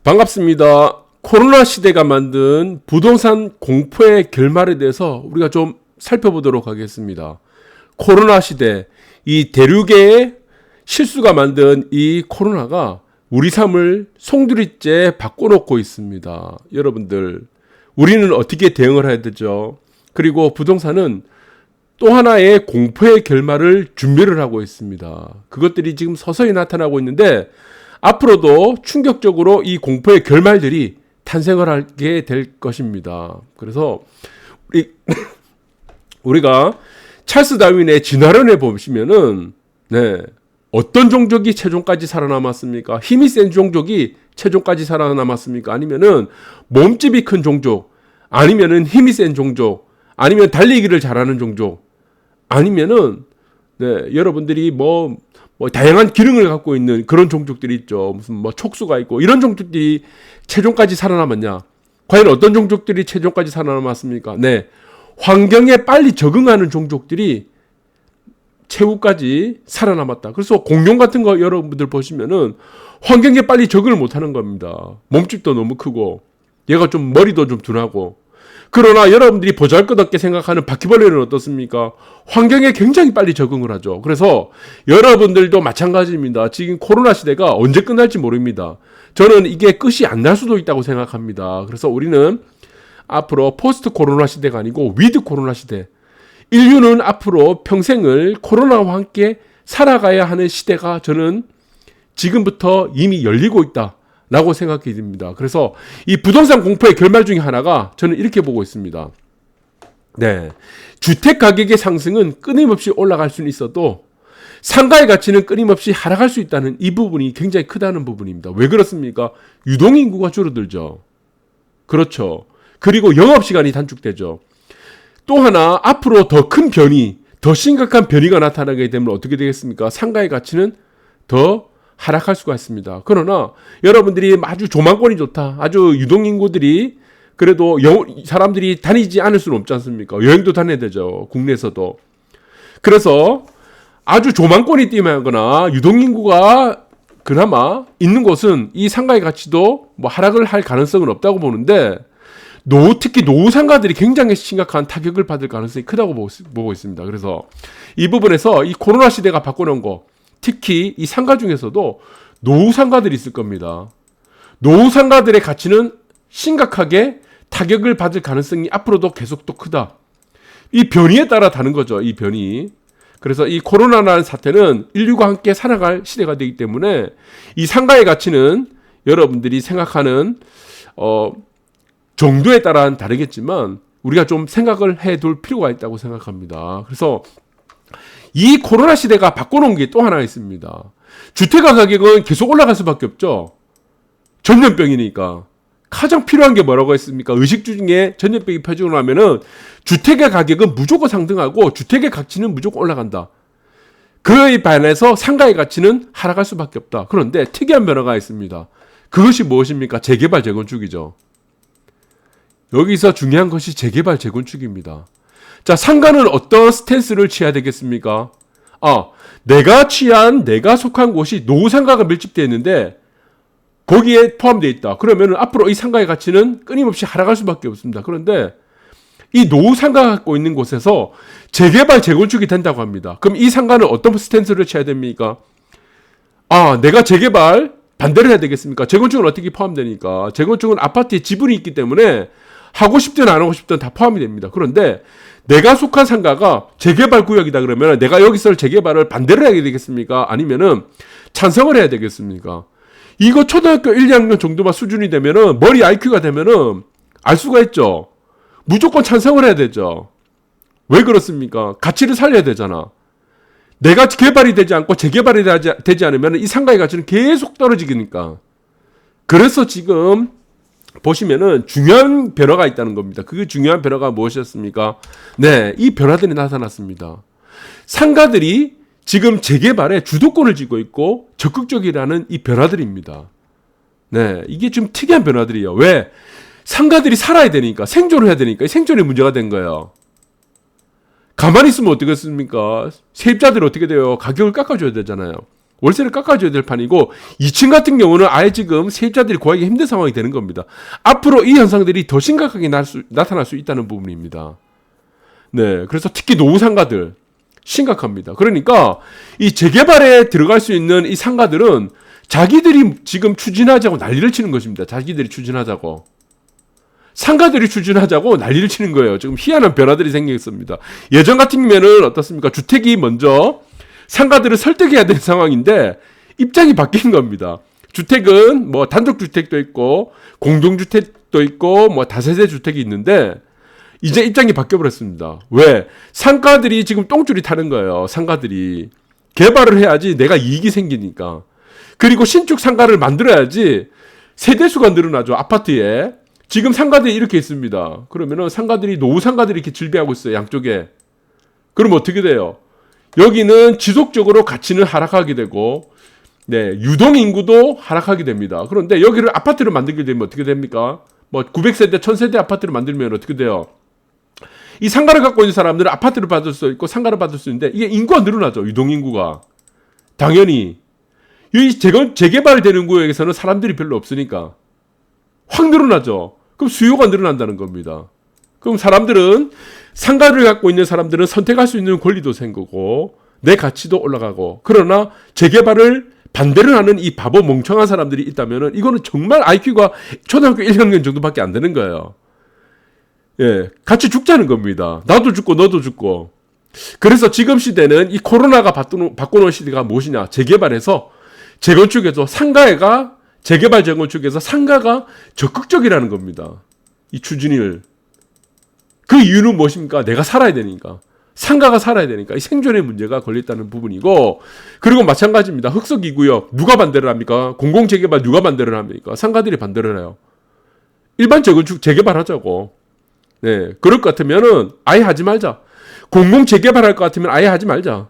반갑습니다. 코로나 시대가 만든 부동산 공포의 결말에 대해서 우리가 좀 살펴보도록 하겠습니다. 코로나 시대, 이 대륙의 실수가 만든 이 코로나가 우리 삶을 송두리째 바꿔놓고 있습니다. 여러분들, 우리는 어떻게 대응을 해야 되죠? 그리고 부동산은 또 하나의 공포의 결말을 준비를 하고 있습니다. 그것들이 지금 서서히 나타나고 있는데 앞으로도 충격적으로 이 공포의 결말들이 탄생을 하게 될 것입니다. 그래서 우리가 찰스 다윈의 진화론에 보시면은 어떤 종족이 최종까지 살아남았습니까? 힘이 센 종족이 최종까지 살아남았습니까? 아니면은 몸집이 큰 종족, 아니면은 힘이 센 종족, 아니면 달리기를 잘하는 종족, 아니면은 여러분들이 뭐 다양한 기능을 갖고 있는 그런 종족들이 있죠. 무슨 촉수가 있고 이런 종족들이 최종까지 살아남았냐? 과연 어떤 종족들이 최종까지 살아남았습니까? 환경에 빨리 적응하는 종족들이 최후까지 살아남았다. 그래서 공룡 같은 거 여러분들 보시면은 환경에 빨리 적응을 못하는 겁니다. 몸집도 너무 크고 얘가 좀 머리도 좀 둔하고. 그러나 여러분들이 보잘것없게 생각하는 바퀴벌레는 어떻습니까? 환경에 굉장히 빨리 적응을 하죠. 그래서 여러분들도 마찬가지입니다. 지금 코로나 시대가 언제 끝날지 모릅니다. 저는 이게 끝이 안 날 수도 있다고 생각합니다. 그래서 우리는 앞으로 포스트 코로나 시대가 아니고 위드 코로나 시대, 인류는 앞으로 평생을 코로나와 함께 살아가야 하는 시대가 저는 지금부터 이미 열리고 있다 라고 생각이 듭니다. 그래서 이 부동산 공포의 결말 중에 하나가 저는 이렇게 보고 있습니다. 주택 가격의 상승은 끊임없이 올라갈 수는 있어도 상가의 가치는 끊임없이 하락할 수 있다는 이 부분이 굉장히 크다는 부분입니다. 왜 그렇습니까? 유동인구가 줄어들죠. 그렇죠. 그리고 영업시간이 단축되죠. 또 하나 앞으로 더 큰 변이, 더 심각한 변이가 나타나게 되면 어떻게 되겠습니까? 상가의 가치는 더 하락할 수가 있습니다. 그러나 여러분들이 아주 조망권이 좋다, 아주 유동인구들이 그래도 사람들이 다니지 않을 수는 없지 않습니까? 여행도 다녀야 되죠. 국내에서도. 그래서 아주 조망권이 뛰어나거나 유동인구가 그나마 있는 곳은 이 상가의 가치도 하락을 할 가능성은 없다고 보는데 특히 노후 상가들이 굉장히 심각한 타격을 받을 가능성이 크다고 보고 있습니다. 그래서 이 부분에서 이 코로나 시대가 바꿔놓은 거, 특히 이 상가 중에서도 노후 상가들이 있을 겁니다. 노후 상가들의 가치는 심각하게 타격을 받을 가능성이 앞으로도 계속 또 크다. 이 변이에 따라 다른 거죠. 이 변이. 그래서 이 코로나라는 사태는 인류가 함께 살아갈 시대가 되기 때문에 이 상가의 가치는 여러분들이 생각하는 정도에 따라 다르겠지만 우리가 좀 생각을 해둘 필요가 있다고 생각합니다. 그래서 이 코로나 시대가 바꿔놓은 게 또 하나 있습니다. 주택가 가격은 계속 올라갈 수밖에 없죠. 전염병이니까. 가장 필요한 게 뭐라고 했습니까? 의식주 중에 전염병이 퍼지고 나면은 주택의 가격은 무조건 상승하고 주택의 가치는 무조건 올라간다. 그에 반해서 상가의 가치는 하락할 수밖에 없다. 그런데 특이한 변화가 있습니다. 그것이 무엇입니까? 재개발, 재건축이죠. 여기서 중요한 것이 재개발, 재건축입니다. 자, 상가는 어떤 스탠스를 취해야 되겠습니까? 내가 속한 곳이 노후 상가가 밀집되어 있는데 거기에 포함되어 있다. 그러면 앞으로 이 상가의 가치는 끊임없이 하락할 수밖에 없습니다. 그런데 이 노후 상가가 갖고 있는 곳에서 재개발, 재건축이 된다고 합니다. 그럼 이 상가는 어떤 스탠스를 취해야 됩니까? 내가 재개발 반대를 해야 되겠습니까? 재건축은 어떻게 포함되니까? 재건축은 아파트에 지분이 있기 때문에 하고 싶든 안 하고 싶든 다 포함이 됩니다. 그런데 내가 속한 상가가 재개발 구역이다 그러면 내가 여기서 재개발을 반대를 해야 되겠습니까? 아니면은 찬성을 해야 되겠습니까? 이거 초등학교 1, 2학년 정도만 수준이 되면은 머리 IQ가 되면은 알 수가 있죠. 무조건 찬성을 해야 되죠. 왜 그렇습니까? 가치를 살려야 되잖아. 내가 개발이 되지 않고 재개발이 되지 않으면 이 상가의 가치는 계속 떨어지니까. 그래서 지금 보시면은 중요한 변화가 있다는 겁니다. 그 중요한 변화가 무엇이었습니까? 이 변화들이 나타났습니다. 상가들이 지금 재개발에 주도권을 쥐고 있고 적극적이라는 이 변화들입니다. 이게 좀 특이한 변화들이에요. 왜? 상가들이 살아야 되니까, 생존을 해야 되니까, 생존이 문제가 된 거예요. 가만히 있으면 어떻겠습니까? 세입자들이 어떻게 돼요? 가격을 깎아줘야 되잖아요. 월세를 깎아줘야 될 판이고 2층 같은 경우는 아예 지금 세입자들이 구하기 힘든 상황이 되는 겁니다. 앞으로 이 현상들이 더 심각하게 나타날 수 있다는 부분입니다. 네, 그래서 특히 노후 상가들 심각합니다. 그러니까 이 재개발에 들어갈 수 있는 이 상가들은 자기들이 지금 추진하자고 난리를 치는 것입니다. 자기들이 추진하자고. 상가들이 추진하자고 난리를 치는 거예요. 지금 희한한 변화들이 생겼습니다. 예전 같은 경우에는 어떻습니까? 주택이 먼저 상가들을 설득해야 되는 상황인데 입장이 바뀐 겁니다. 주택은 뭐 단독주택도 있고 공동주택도 있고 뭐 다세대 주택이 있는데 이제 입장이 바뀌어버렸습니다. 왜? 상가들이 지금 똥줄이 타는 거예요. 상가들이. 개발을 해야지 내가 이익이 생기니까. 그리고 신축 상가를 만들어야지 세대수가 늘어나죠. 아파트에. 지금 상가들이 이렇게 있습니다. 그러면은 상가들이, 노후 상가들이 이렇게 질비하고 있어요. 양쪽에. 그럼 어떻게 돼요? 여기는 지속적으로 가치는 하락하게 되고, 네, 유동인구도 하락하게 됩니다. 그런데 여기를 아파트를 만들게 되면 어떻게 됩니까? 뭐 900세대, 1000세대 아파트를 만들면 어떻게 돼요? 이 상가를 갖고 있는 사람들은 아파트를 받을 수 있고 상가를 받을 수 있는데 이게 인구가 늘어나죠. 유동인구가. 당연히. 이 재개발되는 구역에서는 사람들이 별로 없으니까 확 늘어나죠. 그럼 수요가 늘어난다는 겁니다. 그럼 사람들은, 상가를 갖고 있는 사람들은 선택할 수 있는 권리도 생기고 내 가치도 올라가고, 그러나 재개발을 반대를 하는 이 바보 멍청한 사람들이 있다면은 이거는 정말 IQ가 초등학교 1학년 정도밖에 안 되는 거예요. 예, 같이 죽자는 겁니다. 나도 죽고 너도 죽고. 그래서 지금 시대는 이 코로나가 바꿔놓은 시대가 무엇이냐? 재개발해서, 재건축에서 상가가, 재개발 재건축에서 상가가 적극적이라는 겁니다. 이 추진을. 그 이유는 무엇입니까? 내가 살아야 되니까. 상가가 살아야 되니까. 이 생존의 문제가 걸렸다는 부분이고, 그리고 마찬가지입니다. 흑석이구역 누가 반대를 합니까? 공공재개발 누가 반대를 합니까? 상가들이 반대를 해요. 일반 재건축 재개발하자고. 네, 그럴 것 같으면은 아예 하지 말자. 공공 재개발할 것 같으면 아예 하지 말자.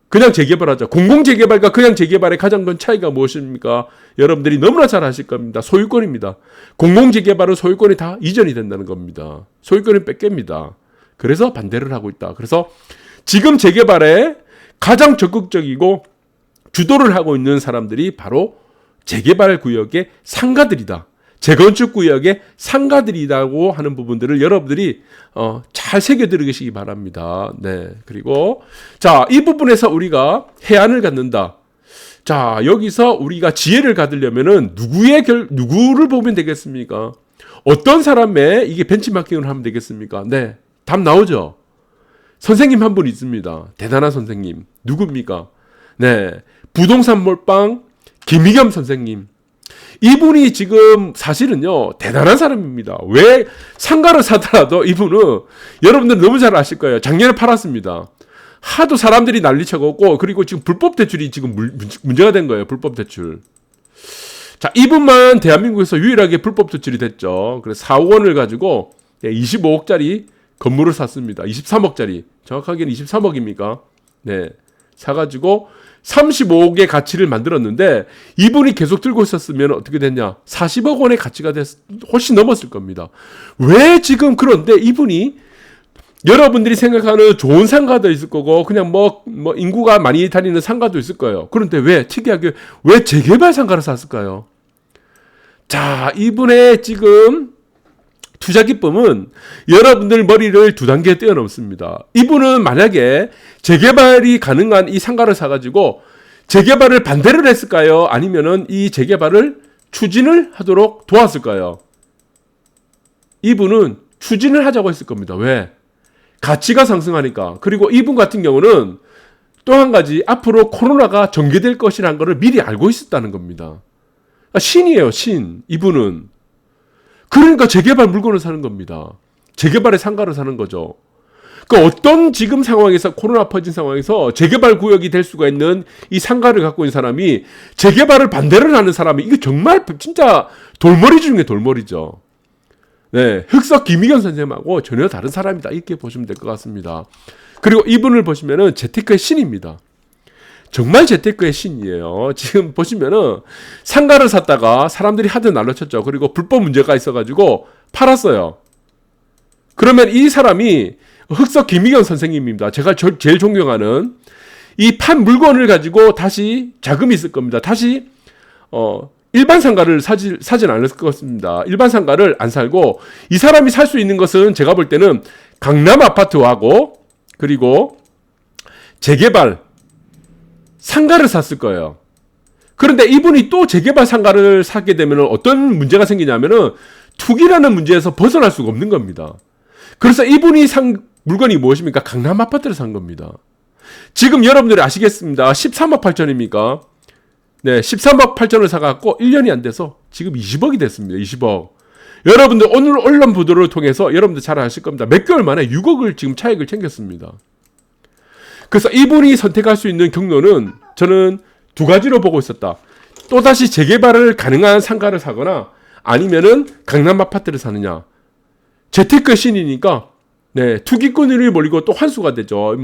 그냥 재개발하자. 공공 재개발과 그냥 재개발의 가장 큰 차이가 무엇입니까? 여러분들이 너무나 잘 아실 겁니다. 소유권입니다. 공공 재개발은 소유권이 다 이전이 된다는 겁니다. 소유권이 뺏깁니다. 그래서 반대를 하고 있다. 그래서 지금 재개발에 가장 적극적이고 주도를 하고 있는 사람들이 바로 재개발 구역의 상가들이다. 재건축 구역의 상가들이라고 하는 부분들을 여러분들이 잘 새겨들으시기 바랍니다. 네. 그리고 자, 이 부분에서 우리가 해안을 갖는다. 자, 여기서 우리가 지혜를 갖으려면은 누구를 보면 되겠습니까? 어떤 사람의 이게 벤치마킹을 하면 되겠습니까? 네. 답 나오죠. 선생님 한 분 있습니다. 대단한 선생님. 누굽니까? 네. 부동산 몰빵 김희겸 선생님. 이분이 지금 사실은요, 대단한 사람입니다. 왜 상가를 사더라도 이분은 여러분들 너무 잘 아실 거예요. 작년에 팔았습니다. 하도 사람들이 난리쳐갖고, 그리고 지금 불법 대출이 지금 문제가 된 거예요. 불법 대출. 자, 이분만 대한민국에서 유일하게 불법 대출이 됐죠. 그래서 4억 원을 가지고 25억짜리 건물을 샀습니다. 23억짜리. 정확하게는 23억입니까? 네. 사가지고 35억의 가치를 만들었는데 이분이 계속 들고 있었으면 어떻게 됐냐? 40억 원의 가치가 훨씬 넘었을 겁니다. 왜 지금 그런데 이분이 여러분들이 생각하는 좋은 상가도 있을 거고 그냥 뭐 인구가 많이 다니는 상가도 있을 거예요. 그런데 왜 특이하게 왜 재개발 상가를 샀을까요? 자, 이분의 지금 투자 기법은 여러분들 머리를 2단계 뛰어넘습니다. 이분은 만약에 재개발이 가능한 이 상가를 사가지고 재개발을 반대를 했을까요? 아니면은 이 재개발을 추진을 하도록 도왔을까요? 이분은 추진을 하자고 했을 겁니다. 왜? 가치가 상승하니까. 그리고 이분 같은 경우는 또 한 가지 앞으로 코로나가 전개될 것이라는 것을 미리 알고 있었다는 겁니다. 신이에요, 신. 이분은. 그러니까 재개발 물건을 사는 겁니다. 재개발의 상가를 사는 거죠. 그러니까 어떤 지금 상황에서 코로나 퍼진 상황에서 재개발 구역이 될 수가 있는 이 상가를 갖고 있는 사람이 재개발을 반대를 하는 사람이 이게 정말 진짜 돌머리 중에 돌머리죠. 네, 흑석 김희견 선생님하고 전혀 다른 사람이다 이렇게 보시면 될 것 같습니다. 그리고 이분을 보시면은 재테크의 신입니다. 정말 재테크의 신이에요. 지금 보시면은 상가를 샀다가 사람들이 하도 날려쳤죠. 그리고 불법 문제가 있어가지고 팔았어요. 그러면 이 사람이 흑석 김희경 선생님입니다. 제가 제일 존경하는 이 판 물건을 가지고 다시 자금이 있을 겁니다. 다시 일반 상가를 사진 않을 것 같습니다. 일반 상가를 안 살고 이 사람이 살 수 있는 것은 제가 볼 때는 강남 아파트하고 그리고 재개발 상가를 샀을 거예요. 그런데 이분이 또 재개발 상가를 사게 되면 어떤 문제가 생기냐면은 투기라는 문제에서 벗어날 수가 없는 겁니다. 그래서 이분이 산 물건이 무엇입니까? 강남 아파트를 산 겁니다. 지금 여러분들이 아시겠습니다. 13억 8천입니까? 네, 13억 8천을 사갖고 1년이 안 돼서 지금 20억이 됐습니다. 20억. 여러분들 오늘 언론 보도를 통해서 여러분들 잘 아실 겁니다. 몇 개월 만에 6억을 지금 차익을 챙겼습니다. 그래서 이분이 선택할 수 있는 경로는 저는 두 가지로 보고 있었다. 또다시 재개발을 가능한 상가를 사거나 아니면은 강남 아파트를 사느냐. 재테크 신이니까 네, 투기꾼들이 몰리고 또 환수가 되죠.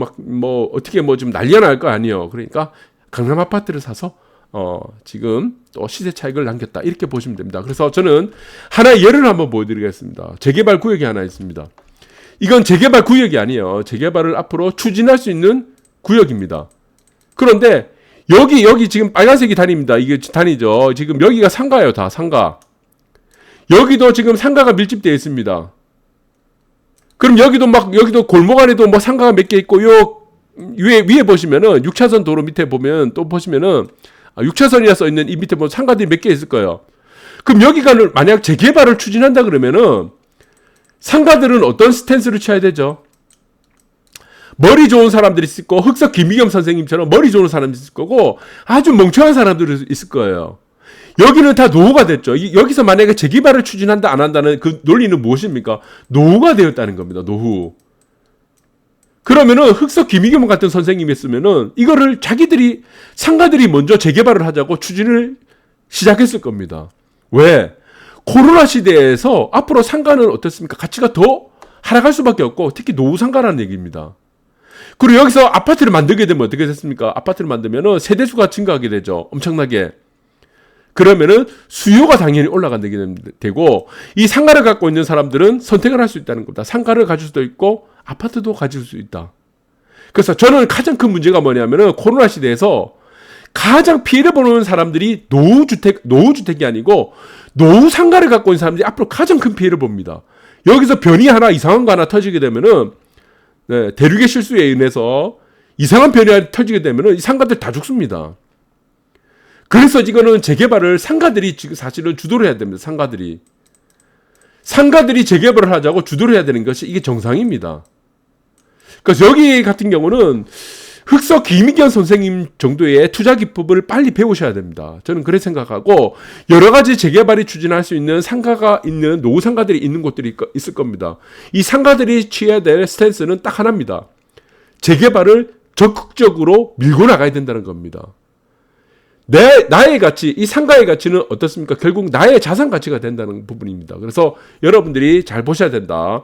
어떻게 좀 난리가 날 거 아니에요. 그러니까 강남 아파트를 사서 지금 또 시세 차익을 남겼다. 이렇게 보시면 됩니다. 그래서 저는 하나의 예를 한번 보여드리겠습니다. 재개발 구역이 하나 있습니다. 이건 재개발 구역이 아니에요. 재개발을 앞으로 추진할 수 있는 구역입니다. 그런데 여기 지금 빨간색이 단입니다. 이게 단이죠. 지금 여기가 상가예요. 다 상가. 여기도 지금 상가가 밀집되어 있습니다. 그럼 여기도 골목 안에도 상가가 몇 개 있고 위에 보시면은 6차선 도로 밑에 보면 또 보시면은 6차선이라 써 있는 이 밑에 보면 상가들이 몇 개 있을 거예요. 그럼 여기가 만약 재개발을 추진한다 그러면은 상가들은 어떤 스탠스를 취해야 되죠? 머리 좋은 사람들이 있을 거고 흑석 김미경 선생님처럼 머리 좋은 사람이 있을 거고 아주 멍청한 사람들이 있을 거예요. 여기는 다 노후가 됐죠. 여기서 만약에 재개발을 추진한다 안 한다는 그 논리는 무엇입니까? 노후가 되었다는 겁니다. 노후. 그러면은 흑석 김미경 같은 선생님이 있으면은 이거를 상가들이 먼저 재개발을 하자고 추진을 시작했을 겁니다. 왜? 코로나 시대에서 앞으로 상가는 어떻습니까? 가치가 더 하락할 수밖에 없고 특히 노후 상가라는 얘기입니다. 그리고 여기서 아파트를 만들게 되면 어떻게 됐습니까? 아파트를 만들면은 세대수가 증가하게 되죠. 엄청나게. 그러면은 수요가 당연히 올라가게 되고 이 상가를 갖고 있는 사람들은 선택을 할 수 있다는 겁니다. 상가를 가질 수도 있고 아파트도 가질 수 있다. 그래서 저는 가장 큰 문제가 뭐냐면은 코로나 시대에서 가장 피해를 보는 사람들이 노후주택이 아니고 노후 상가를 갖고 있는 사람들이 앞으로 가장 큰 피해를 봅니다. 여기서 변이 하나 이상한 거 하나 터지게 되면은 네, 대륙의 실수에 인해서 이상한 변이 하나 터지게 되면은 이 상가들 다 죽습니다. 그래서 이거는 재개발을 상가들이 지금 사실은 주도를 해야 됩니다. 상가들이 재개발을 하자고 주도를 해야 되는 것이 이게 정상입니다. 그래서 여기 같은 경우는 흑석 김익현 선생님 정도의 투자 기법을 빨리 배우셔야 됩니다. 저는 그렇게 생각하고 여러 가지 재개발이 추진할 수 있는 상가가 있는 노후 상가들이 있는 곳들이 있을 겁니다. 이 상가들이 취해야 될 스탠스는 딱 하나입니다. 재개발을 적극적으로 밀고 나가야 된다는 겁니다. 나의 가치, 이 상가의 가치는 어떻습니까? 결국 나의 자산 가치가 된다는 부분입니다. 그래서 여러분들이 잘 보셔야 된다.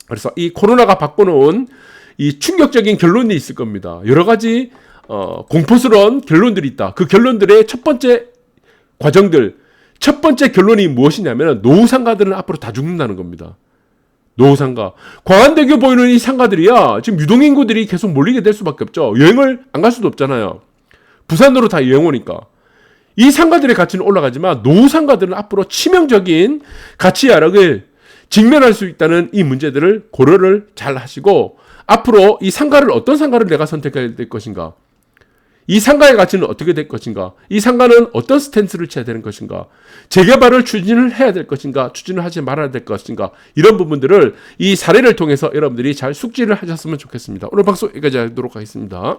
그래서 이 코로나가 바꿔놓은 이 충격적인 결론이 있을 겁니다. 여러 가지 공포스러운 결론들이 있다. 그 결론들의 첫 번째 과정들, 첫 번째 결론이 무엇이냐면 노후 상가들은 앞으로 다 죽는다는 겁니다. 노후 상가. 광안대교 보이는 이 상가들이야 지금 유동인구들이 계속 몰리게 될 수밖에 없죠. 여행을 안 갈 수도 없잖아요. 부산으로 다 여행 오니까. 이 상가들의 가치는 올라가지만 노후 상가들은 앞으로 치명적인 가치 하락을 직면할 수 있다는 이 문제들을 고려를 잘 하시고 앞으로 이 상가를 어떤 상가를 내가 선택해야 될 것인가, 이 상가의 가치는 어떻게 될 것인가, 이 상가는 어떤 스탠스를 취해야 되는 것인가, 재개발을 추진을 해야 될 것인가, 추진을 하지 말아야 될 것인가, 이런 부분들을 이 사례를 통해서 여러분들이 잘 숙지를 하셨으면 좋겠습니다. 오늘 방송 여기까지 하도록 하겠습니다.